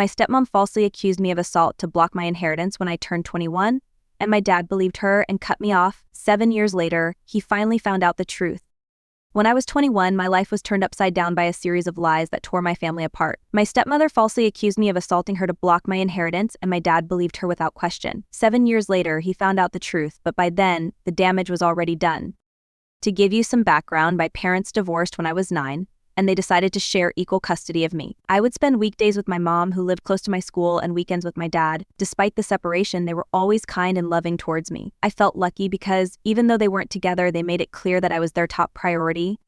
My stepmom falsely accused me of assault to block my inheritance when I turned 21, and my dad believed her and cut me off. 7 years later, he finally found out the truth. When I was 21, my life was turned upside down by a series of lies that tore my family apart. My stepmother falsely accused me of assaulting her to block my inheritance, and my dad believed her without question. 7 years later, he found out the truth, but by then, the damage was already done. To give you some background, my parents divorced when I was 9, and they decided to share equal custody of me. I would spend weekdays with my mom, who lived close to my school, and weekends with my dad. Despite the separation, they were always kind and loving towards me. I felt lucky because, even though they weren't together, they made it clear that I was their top priority.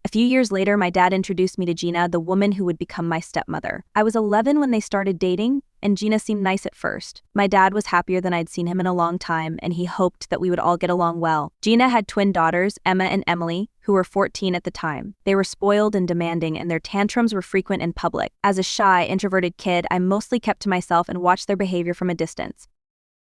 A few years later, my dad introduced me to Gina, the woman who would become my stepmother. I was 11 when they started dating, and Gina seemed nice at first. My dad was happier than I'd seen him in a long time, and he hoped that we would all get along well. Gina had twin daughters, Emma and Emily, who were 14 at the time. They were spoiled and demanding, and their tantrums were frequent in public. As a shy, introverted kid, I mostly kept to myself and watched their behavior from a distance.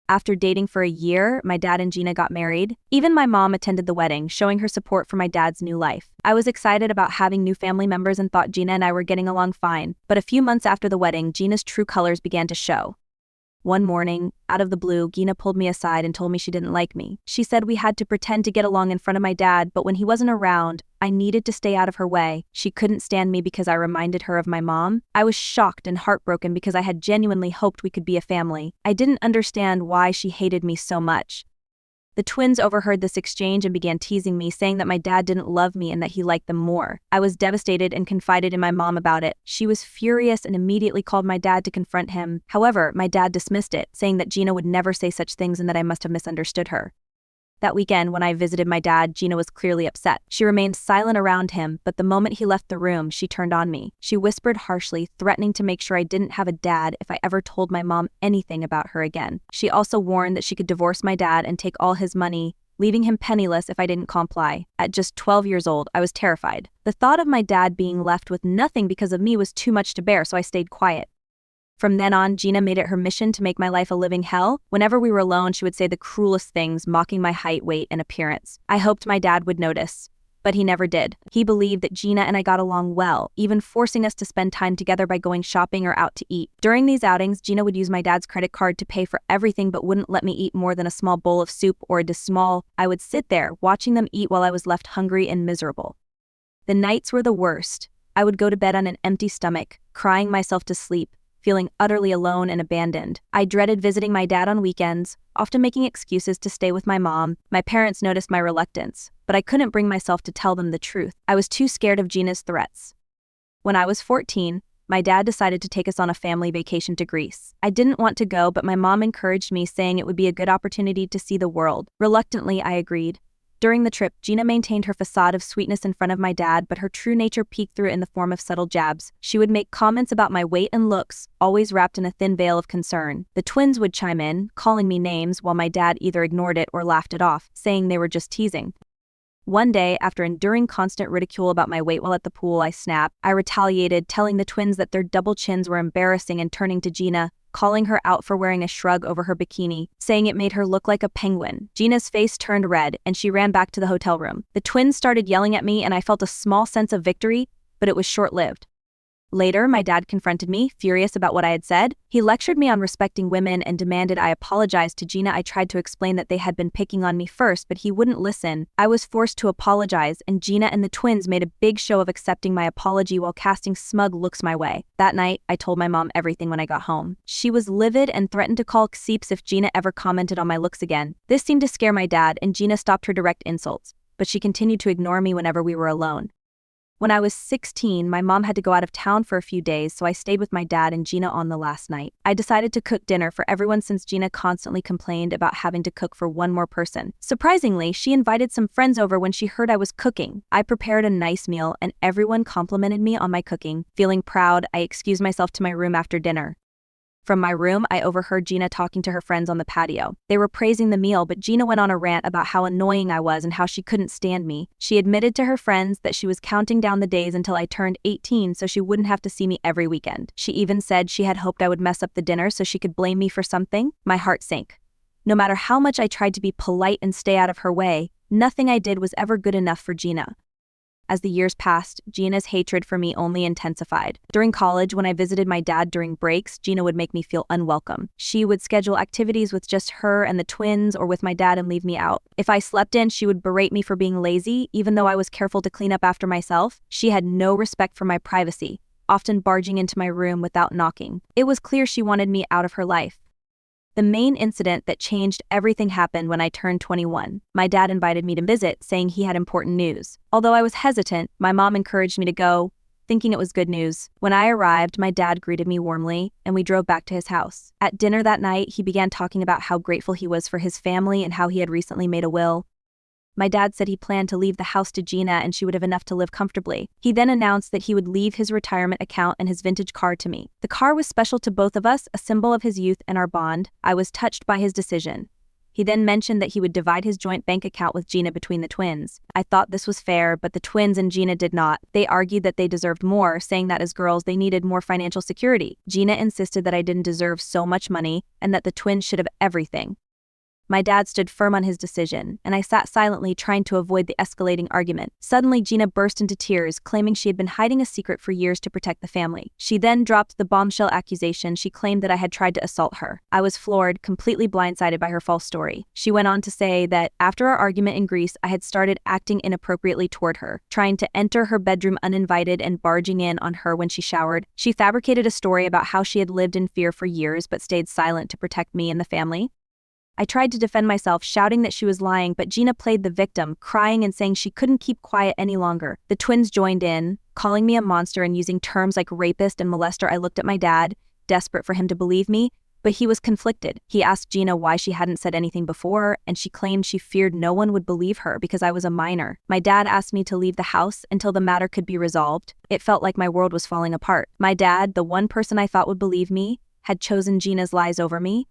After dating for a year, my dad and Gina got married. Even my mom attended the wedding, showing her support for my dad's new life. I was excited about having new family members and thought Gina and I were getting along fine. But a few months after the wedding, Gina's true colors began to show. One morning, out of the blue, Gina pulled me aside and told me she didn't like me. She said we had to pretend to get along in front of my dad, but when he wasn't around, I needed to stay out of her way. She couldn't stand me because I reminded her of my mom. I was shocked and heartbroken because I had genuinely hoped we could be a family. I didn't understand why she hated me so much. The twins overheard this exchange and began teasing me, saying that my dad didn't love me and that he liked them more. I was devastated and confided in my mom about it. She was furious and immediately called my dad to confront him. However, my dad dismissed it, saying that Gina would never say such things and that I must have misunderstood her. That weekend, when I visited my dad, Gina was clearly upset. She remained silent around him, but the moment he left the room, she turned on me. She whispered harshly, threatening to make sure I didn't have a dad if I ever told my mom anything about her again. She also warned that she could divorce my dad and take all his money, leaving him penniless if I didn't comply. At just 12 years old, I was terrified. The thought of my dad being left with nothing because of me was too much to bear, so I stayed quiet. From then on, Gina made it her mission to make my life a living hell. Whenever we were alone, she would say the cruelest things, mocking my height, weight, and appearance. I hoped my dad would notice, but he never did. He believed that Gina and I got along well, even forcing us to spend time together by going shopping or out to eat. During these outings, Gina would use my dad's credit card to pay for everything but wouldn't let me eat more than a small bowl of soup or a small. I would sit there, watching them eat while I was left hungry and miserable. The nights were the worst. I would go to bed on an empty stomach, crying myself to sleep, feeling utterly alone and abandoned. I dreaded visiting my dad on weekends, often making excuses to stay with my mom. My parents noticed my reluctance, but I couldn't bring myself to tell them the truth. I was too scared of Gina's threats. When I was 14, my dad decided to take us on a family vacation to Greece. I didn't want to go, but my mom encouraged me, saying it would be a good opportunity to see the world. Reluctantly, I agreed. During the trip, Gina maintained her facade of sweetness in front of my dad, but her true nature peeked through in the form of subtle jabs. She would make comments about my weight and looks, always wrapped in a thin veil of concern. The twins would chime in, calling me names, while my dad either ignored it or laughed it off, saying they were just teasing. One day, after enduring constant ridicule about my weight while at the pool, I snapped. I retaliated, telling the twins that their double chins were embarrassing and turning to Gina, calling her out for wearing a shrug over her bikini, saying it made her look like a penguin. Gina's face turned red, and she ran back to the hotel room. The twins started yelling at me, and I felt a small sense of victory, but it was short-lived. Later, my dad confronted me, furious about what I had said. He lectured me on respecting women and demanded I apologize to Gina. I tried to explain that they had been picking on me first, but he wouldn't listen. I was forced to apologize, and Gina and the twins made a big show of accepting my apology while casting smug looks my way. That night, I told my mom everything when I got home. She was livid and threatened to call Xeeps if Gina ever commented on my looks again. This seemed to scare my dad, and Gina stopped her direct insults, but she continued to ignore me whenever we were alone. When I was 16, my mom had to go out of town for a few days, so I stayed with my dad and Gina on the last night. I decided to cook dinner for everyone since Gina constantly complained about having to cook for one more person. Surprisingly, she invited some friends over when she heard I was cooking. I prepared a nice meal and everyone complimented me on my cooking. Feeling proud, I excused myself to my room after dinner. From my room, I overheard Gina talking to her friends on the patio. They were praising the meal, but Gina went on a rant about how annoying I was and how she couldn't stand me. She admitted to her friends that she was counting down the days until I turned 18 so she wouldn't have to see me every weekend. She even said she had hoped I would mess up the dinner so she could blame me for something. My heart sank. No matter how much I tried to be polite and stay out of her way, nothing I did was ever good enough for Gina. As the years passed, Gina's hatred for me only intensified. During college, when I visited my dad during breaks, Gina would make me feel unwelcome. She would schedule activities with just her and the twins or with my dad and leave me out. If I slept in, she would berate me for being lazy, even though I was careful to clean up after myself. She had no respect for my privacy, often barging into my room without knocking. It was clear she wanted me out of her life. The main incident that changed everything happened when I turned 21. My dad invited me to visit, saying he had important news. Although I was hesitant, my mom encouraged me to go, thinking it was good news. When I arrived, my dad greeted me warmly, and we drove back to his house. At dinner that night, he began talking about how grateful he was for his family and how he had recently made a will. My dad said he planned to leave the house to Gina and she would have enough to live comfortably. He then announced that he would leave his retirement account and his vintage car to me. The car was special to both of us, a symbol of his youth and our bond. I was touched by his decision. He then mentioned that he would divide his joint bank account with Gina between the twins. I thought this was fair, but the twins and Gina did not. They argued that they deserved more, saying that as girls they needed more financial security. Gina insisted that I didn't deserve so much money and that the twins should have everything. My dad stood firm on his decision, and I sat silently trying to avoid the escalating argument. Suddenly, Gina burst into tears, claiming she had been hiding a secret for years to protect the family. She then dropped the bombshell accusation. She claimed that I had tried to assault her. I was floored, completely blindsided by her false story. She went on to say that after our argument in Greece, I had started acting inappropriately toward her, trying to enter her bedroom uninvited and barging in on her when she showered. She fabricated a story about how she had lived in fear for years but stayed silent to protect me and the family. I tried to defend myself, shouting that she was lying, but Gina played the victim, crying and saying she couldn't keep quiet any longer. The twins joined in, calling me a monster and using terms like rapist and molester. I looked at my dad, desperate for him to believe me, but he was conflicted. He asked Gina why she hadn't said anything before, and she claimed she feared no one would believe her because I was a minor. My dad asked me to leave the house until the matter could be resolved. It felt like my world was falling apart. My dad, the one person I thought would believe me, had chosen Gina's lies over me.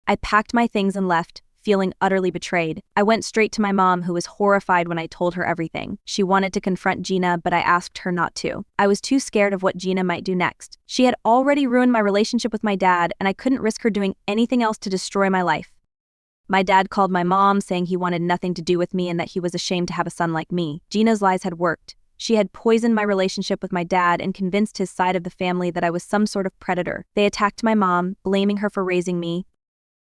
I packed my things and left, feeling utterly betrayed. I went straight to my mom, who was horrified when I told her everything. She wanted to confront Gina, but I asked her not to. I was too scared of what Gina might do next. She had already ruined my relationship with my dad, and I couldn't risk her doing anything else to destroy my life. My dad called my mom, saying he wanted nothing to do with me and that he was ashamed to have a son like me. Gina's lies had worked. She had poisoned my relationship with my dad and convinced his side of the family that I was some sort of predator. They attacked my mom, blaming her for raising me.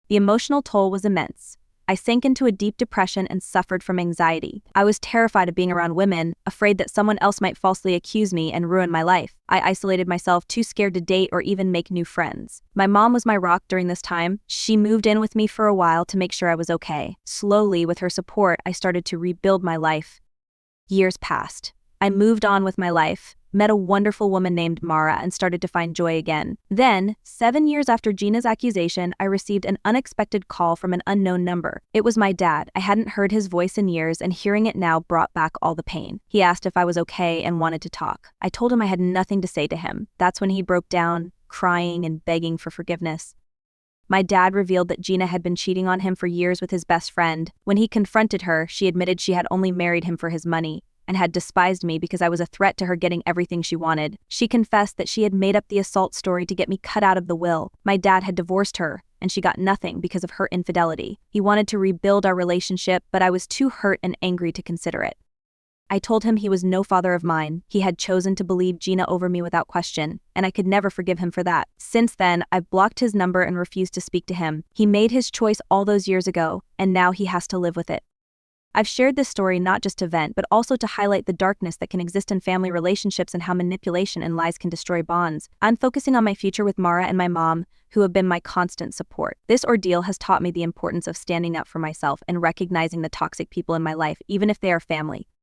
The emotional toll was immense. I sank into a deep depression and suffered from anxiety. I was terrified of being around women, afraid that someone else might falsely accuse me and ruin my life. I isolated myself, too scared to date or even make new friends. My mom was my rock during this time. She moved in with me for a while to make sure I was okay. Slowly, with her support, I started to rebuild my life. Years passed. I moved on with my life, met a wonderful woman named Mara, and started to find joy again. Then, 7 years after Gina's accusation, I received an unexpected call from an unknown number. It was my dad. I hadn't heard his voice in years, and hearing it now brought back all the pain. He asked if I was okay and wanted to talk. I told him I had nothing to say to him. That's when he broke down, crying and begging for forgiveness. My dad revealed that Gina had been cheating on him for years with his best friend. When he confronted her, she admitted she had only married him for his money and had despised me because I was a threat to her getting everything she wanted. She confessed that she had made up the assault story to get me cut out of the will. My dad had divorced her, and she got nothing because of her infidelity. He wanted to rebuild our relationship, but I was too hurt and angry to consider it. I told him he was no father of mine. He had chosen to believe Gina over me without question, and I could never forgive him for that. Since then, I've blocked his number and refused to speak to him. He made his choice all those years ago, and now he has to live with it. I've shared this story not just to vent, but also to highlight the darkness that can exist in family relationships and how manipulation and lies can destroy bonds. I'm focusing on my future with Mara and my mom, who have been my constant support. This ordeal has taught me the importance of standing up for myself and recognizing the toxic people in my life, even if they are family.